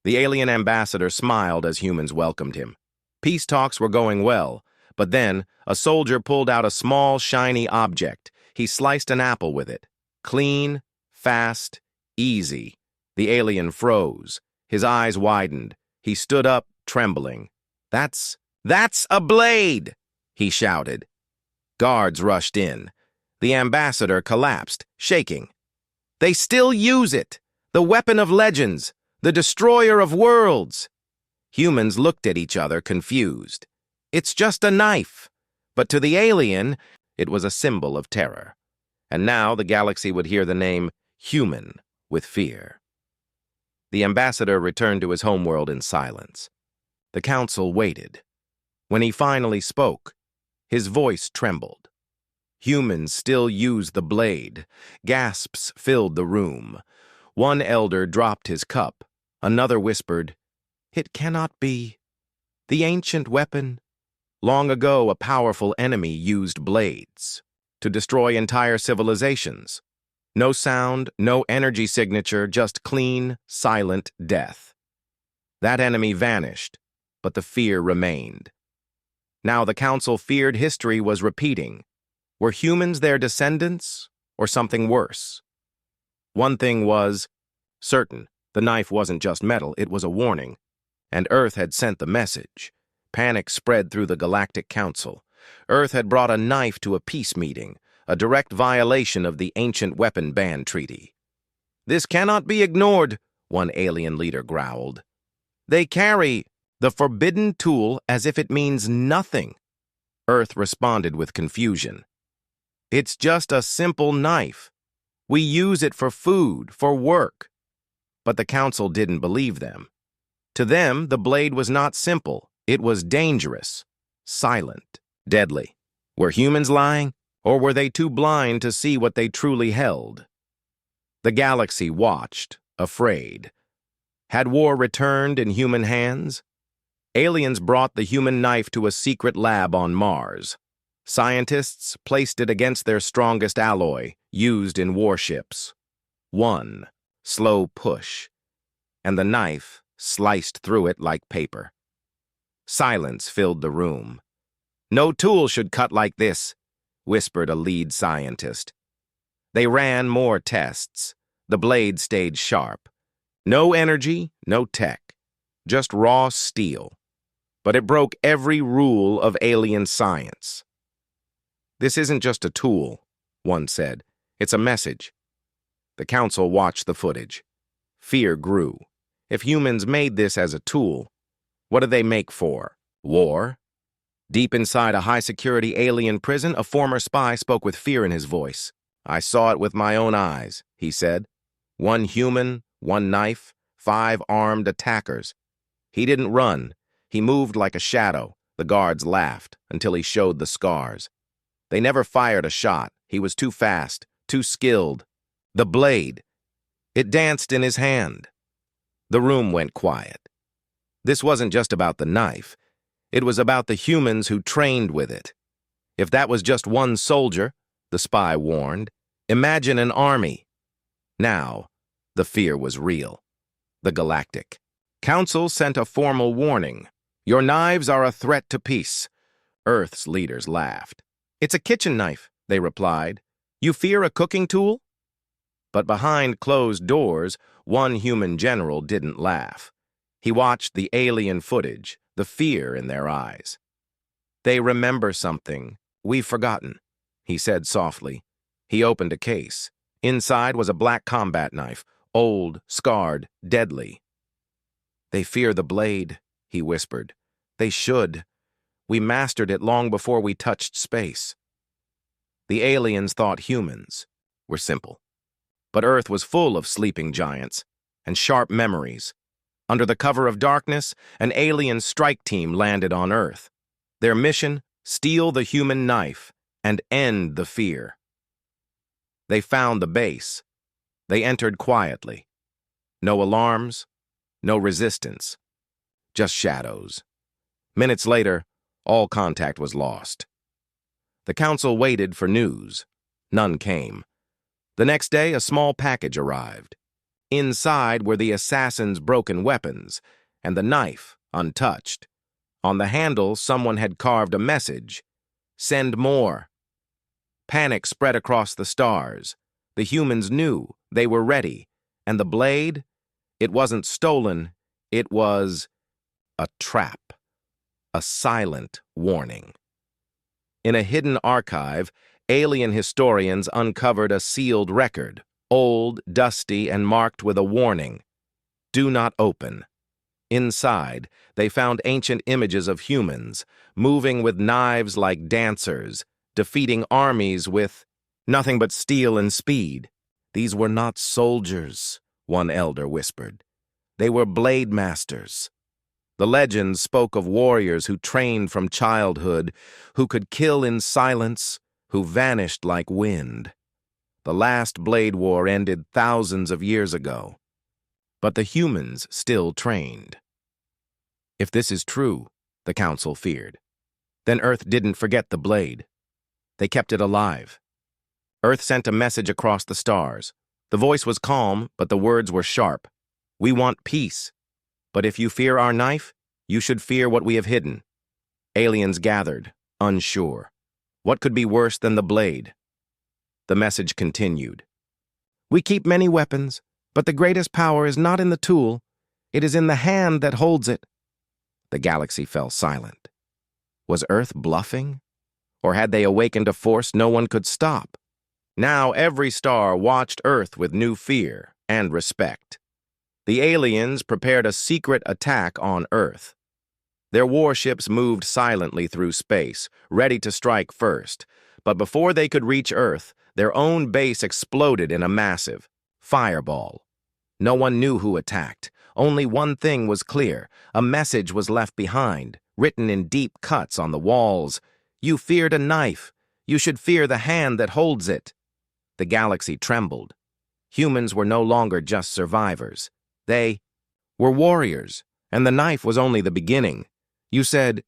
The alien ambassador smiled as humans welcomed him. Peace talks were going well, but then a soldier pulled out a small, shiny object. He sliced an apple with it. Clean, fast, easy. The alien froze. His eyes widened. He stood up, trembling. That's a blade!" he shouted. Guards rushed in. The ambassador collapsed, shaking. "They still use it! The weapon of legends! The destroyer of worlds!" Humans looked at each other, confused. It's just a knife. But to the alien, it was a symbol of terror. And now the galaxy would hear the name human with fear. The ambassador returned to his homeworld in silence. The council waited. When he finally spoke, his voice trembled. Humans still used the blade. Gasps filled the room. One elder dropped his cup. Another whispered, "It cannot be. The ancient weapon." Long ago, a powerful enemy used blades to destroy entire civilizations. No sound, no energy signature, just clean, silent death. That enemy vanished, but the fear remained. Now the council feared history was repeating. Were humans their descendants, or something worse? One thing was certain. The knife wasn't just metal, it was a warning. And Earth had sent the message. Panic spread through the Galactic Council. Earth had brought a knife to a peace meeting, a direct violation of the ancient weapon ban treaty. "This cannot be ignored," one alien leader growled. "They carry the forbidden tool as if it means nothing." Earth responded with confusion. "It's just a simple knife. We use it for food, for work." But the council didn't believe them. To them, the blade was not simple. It was dangerous, silent, deadly. Were humans lying, or were they too blind to see what they truly held? The galaxy watched, afraid. Had war returned in human hands? Aliens brought the human knife to a secret lab on Mars. Scientists placed it against their strongest alloy, used in warships. One slow push, and the knife sliced through it like paper. Silence filled the room. "No tool should cut like this," whispered a lead scientist. They ran more tests. The blade stayed sharp. No energy, no tech, just raw steel. But it broke every rule of alien science. "This isn't just a tool," one said. "It's a message." The council watched the footage. Fear grew. If humans made this as a tool, what did they make for? War? Deep inside a high-security alien prison, a former spy spoke with fear in his voice. "I saw it with my own eyes," he said. "One human, one knife, 5 armed attackers. He didn't run. He moved like a shadow." The guards laughed until he showed the scars. They never fired a shot. He was too fast, too skilled. The blade. It danced in his hand. The room went quiet. This wasn't just about the knife. It was about the humans who trained with it. If that was just one soldier, the spy warned, imagine an army. Now, the fear was real. The Galactic Council sent a formal warning. "Your knives are a threat to peace." Earth's leaders laughed. "It's a kitchen knife," they replied. "You fear a cooking tool?" But behind closed doors, one human general didn't laugh. He watched the alien footage, the fear in their eyes. "They remember something we've forgotten," he said softly. He opened a case. Inside was a black combat knife, old, scarred, deadly. "They fear the blade," he whispered. "They should. We mastered it long before we touched space." The aliens thought humans were simple. But Earth was full of sleeping giants and sharp memories. Under the cover of darkness, an alien strike team landed on Earth. Their mission, steal the human knife and end the fear. They found the base. They entered quietly. No alarms, no resistance, just shadows. Minutes later, all contact was lost. The council waited for news. None came. The next day, a small package arrived. Inside were the assassin's broken weapons, and the knife, untouched. On the handle, someone had carved a message. "Send more." Panic spread across the stars. The humans knew, they were ready. And the blade? It wasn't stolen, it was a trap. A silent warning. In a hidden archive, alien historians uncovered a sealed record, old, dusty, and marked with a warning. Do not open. Inside, they found ancient images of humans, moving with knives like dancers, defeating armies with nothing but steel and speed. These were not soldiers, one elder whispered. They were blade masters. The legends spoke of warriors who trained from childhood, who could kill in silence, who vanished like wind. The last blade war ended thousands of years ago. But the humans still trained. If this is true, the council feared, then Earth didn't forget the blade. They kept it alive. Earth sent a message across the stars. The voice was calm, but the words were sharp. We want peace. But if you fear our knife, you should fear what we have hidden. Aliens gathered, unsure. What could be worse than the blade? The message continued. We keep many weapons, but the greatest power is not in the tool. It is in the hand that holds it. The galaxy fell silent. Was Earth bluffing? Or had they awakened a force no one could stop? Now every star watched Earth with new fear and respect. The aliens prepared a secret attack on Earth. Their warships moved silently through space, ready to strike first. But before they could reach Earth, their own base exploded in a massive fireball. No one knew who attacked. Only one thing was clear. A message was left behind, written in deep cuts on the walls. You feared a knife. You should fear the hand that holds it. The galaxy trembled. Humans were no longer just survivors. They were warriors, and the knife was only the beginning. You said,